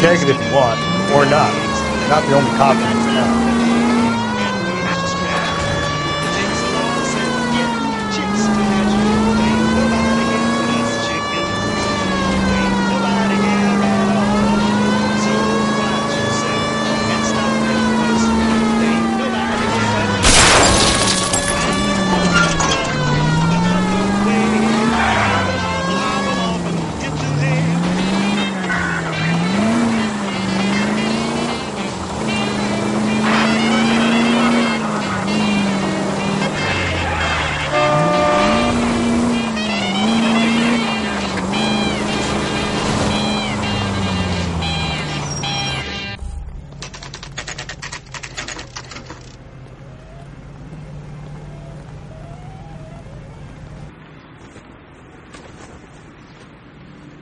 check it if you want, or not. You're not the only cop in this town.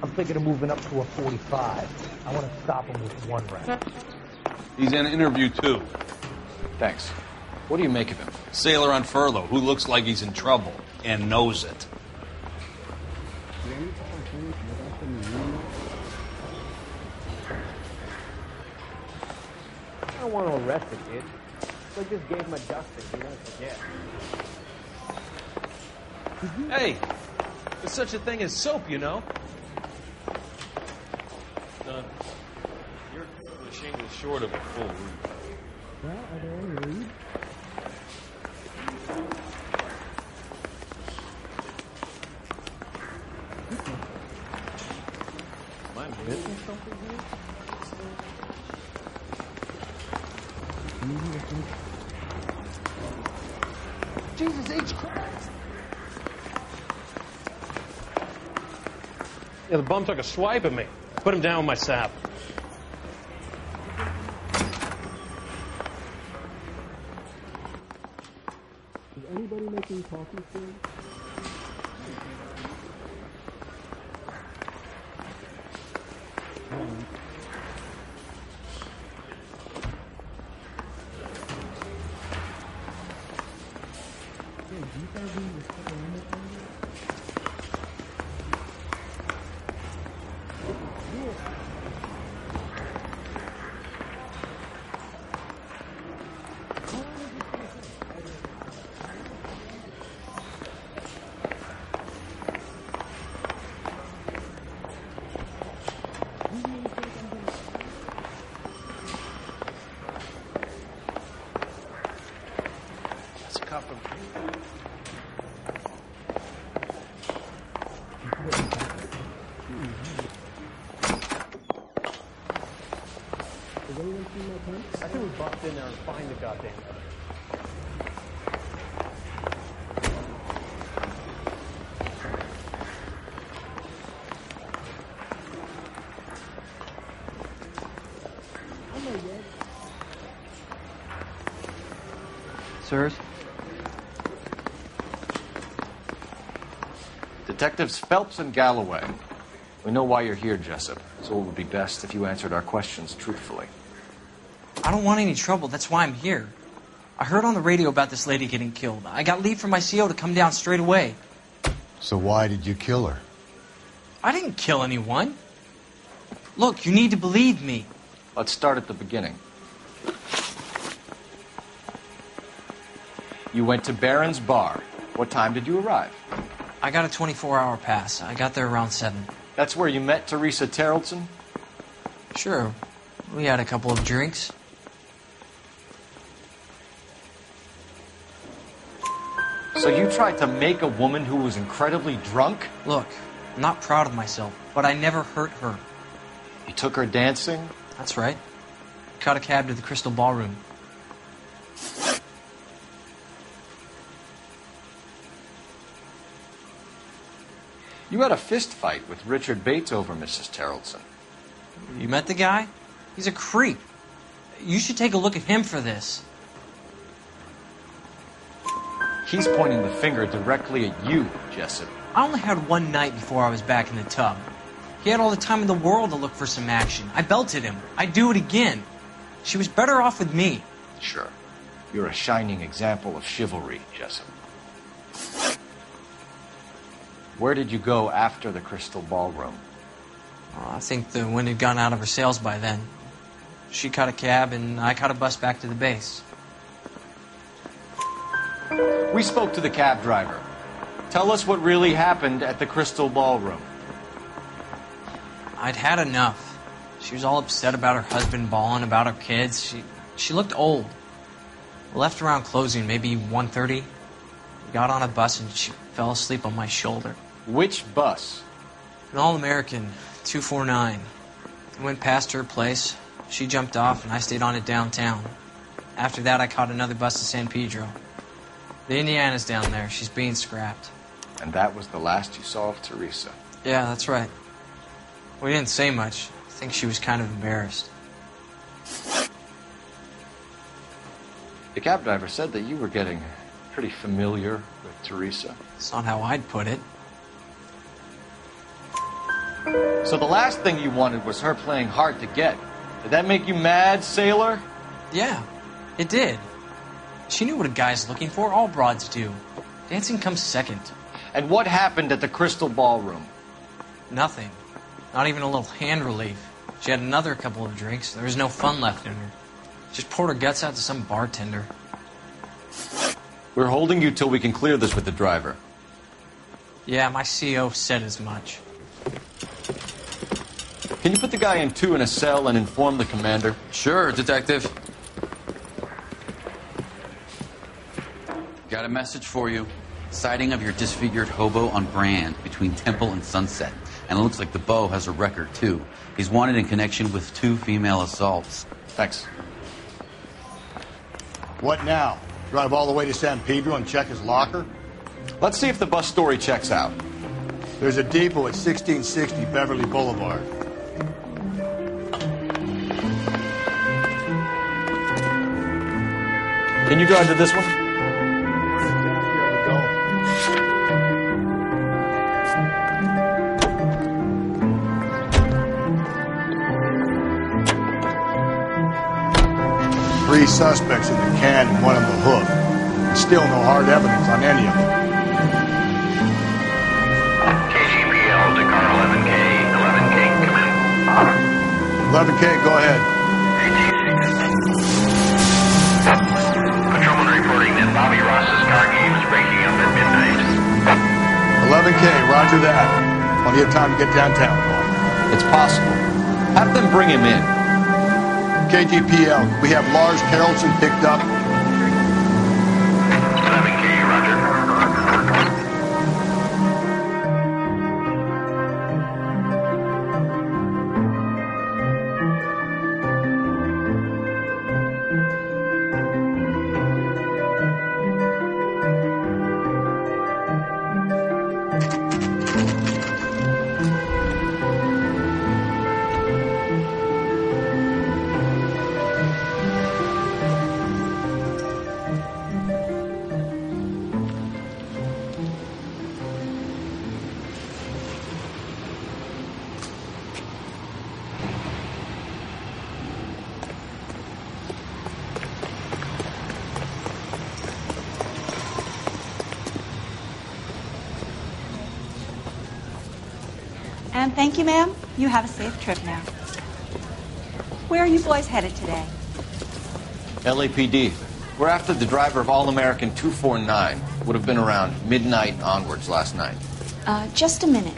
I'm thinking of moving up to a 45. I want to stop him with one round. He's in interview too. Thanks. What do you make of him? Sailor on furlough who looks like he's in trouble and knows it. I don't want to arrest the kid. So I just gave him a dusting. He won't forget. Hey, there's such a thing as soap, you know. Son, you're a shingle short of a full roof. Well, are there any leads? Am I missing something here? Jesus H. Christ! Yeah, the bum took a swipe at me. Put him down with my sap. Is anybody making coffee soon? I think we buffed in there and find the goddamn evidence. Sirs? Detectives Phelps and Galloway. We know why you're here, Jessup, so it would be best if you answered our questions truthfully. I don't want any trouble. That's why I'm here. I heard on the radio about this lady getting killed. I got leave from my CO to come down straight away. So why did you kill her? I didn't kill anyone. Look, you need to believe me. Let's start at the beginning. You went to Barron's Bar. What time did you arrive? I got a 24-hour pass. I got there around 7. That's where you met Teresa Terrellson? Sure. We had a couple of drinks. So you tried to make a woman who was incredibly drunk? Look, I'm not proud of myself, but I never hurt her. You took her dancing? That's right. Caught a cab to the Crystal Ballroom. You had a fist fight with Richard Bates over Mrs. Terrellson. You met the guy? He's a creep. You should take a look at him for this. He's pointing the finger directly at you, Jessup. I only had one night before I was back in the tub. He had all the time in the world to look for some action. I belted him. I'd do it again. She was better off with me. Sure. You're a shining example of chivalry, Jessup. Where did you go after the Crystal Ballroom? I think the wind had gone out of her sails by then. She caught a cab, and I caught a bus back to the base. We spoke to the cab driver. Tell us what really happened at the Crystal Ballroom. I'd had enough. She was all upset about her husband, bawling about her kids. She looked old. We left around closing, maybe 1:30. We got on a bus, and she fell asleep on my shoulder. Which bus? An All-American, 249. I went past her place. She jumped off, and I stayed on it downtown. After that, I caught another bus to San Pedro. The Indiana's down there. She's being scrapped. And that was the last you saw of Teresa. Yeah, that's right. We didn't say much. I think she was kind of embarrassed. The cab driver said that you were getting pretty familiar with Teresa. It's not how I'd put it. So the last thing you wanted was her playing hard to get. Did that make you mad, sailor? Yeah, it did. She knew what a guy's looking for. All broads do. Dancing comes second. And what happened at the Crystal Ballroom? Nothing. Not even a little hand relief. She had another couple of drinks. There was no fun left in her. Just poured her guts out to some bartender. We're holding you till we can clear this with the driver. Yeah, my CO said as much. Can you put the guy in two in a cell and inform the commander? Sure, Detective. Got a message for you. Sighting of your disfigured hobo on Brand between Temple and Sunset. And it looks like the beau has a record, too. He's wanted in connection with 2 female assaults. Thanks. What now? Drive all the way to San Pedro and check his locker? Let's see if the bus story checks out. There's a depot at 1660 Beverly Boulevard. Can you drive to this one? Three suspects in the can and one on the hook. Still no hard evidence on any of them. KGPL to car 11K. 11K, come in. 11K, go ahead. Patrolman reporting that Bobby Ross's car game is breaking up at midnight. 11K, roger that. Plenty of time to get downtown. It's possible. Have them bring him in. KGPL, we have Lars Carlson picked up. 11K, roger. And thank you, ma'am. You have a safe trip now. Where are you boys headed today? LAPD. We're after the driver of All-American 249. Would have been around midnight onwards last night. Just a minute.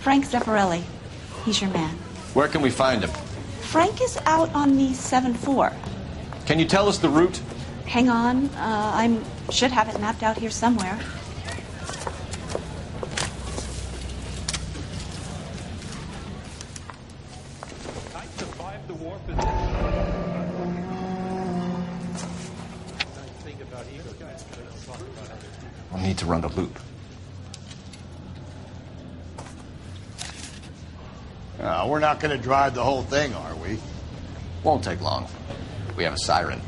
Frank Zeffirelli. He's your man. Where can we find him? Frank is out on the 7-4. Can you tell us the route? Hang on. I should have it mapped out here somewhere. We'll need to run the loop. We're not going to drive the whole thing, are we? Won't take long. We have a siren.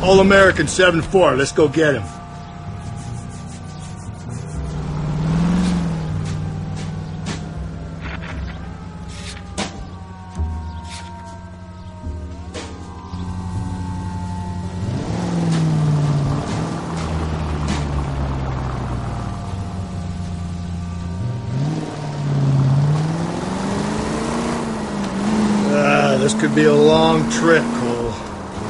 All-American 7-4. Let's go get him. This could be a long trip, Cole.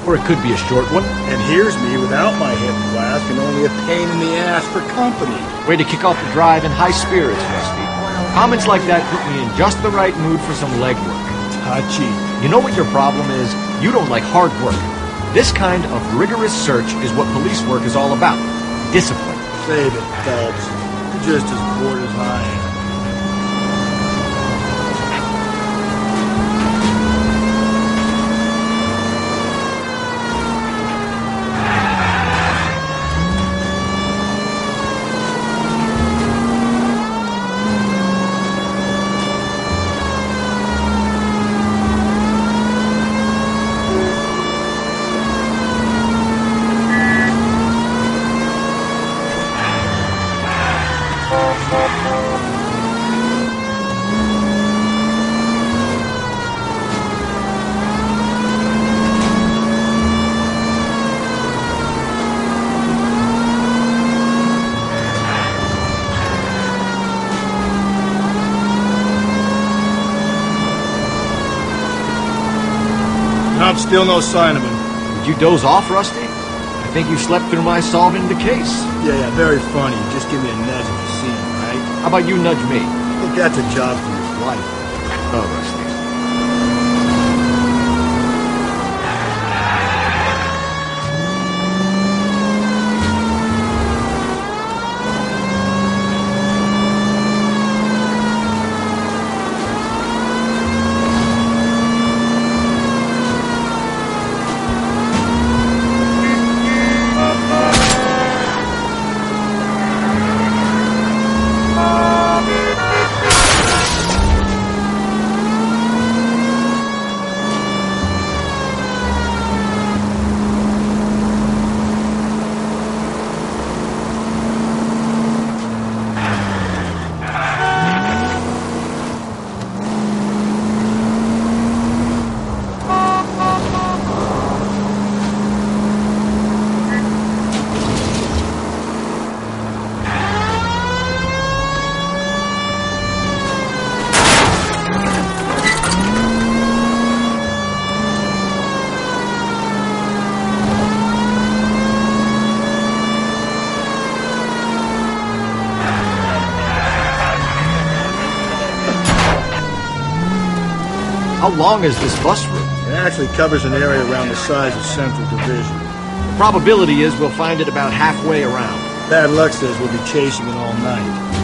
Or it could be a short one. And here's me without my hip flask and only a pain in the ass for company. Way to kick off the drive in high spirits, Rusty. Comments like that put me in just the right mood for some legwork. Hachi. You know what your problem is? You don't like hard work. This kind of rigorous search is what police work is all about. Discipline. Save it, Phelps. You're just as bored as I am. Still no sign of him. Did you doze off, Rusty? I think you slept through my solving the case. Yeah, very funny. Just give me a nudge if you see him, right? How about you nudge me? I think that's a job for his wife. Oh, Rusty. How long is this bus route? It actually covers an area around the size of Central Division. The probability is we'll find it about halfway around. Bad luck says we'll be chasing it all night.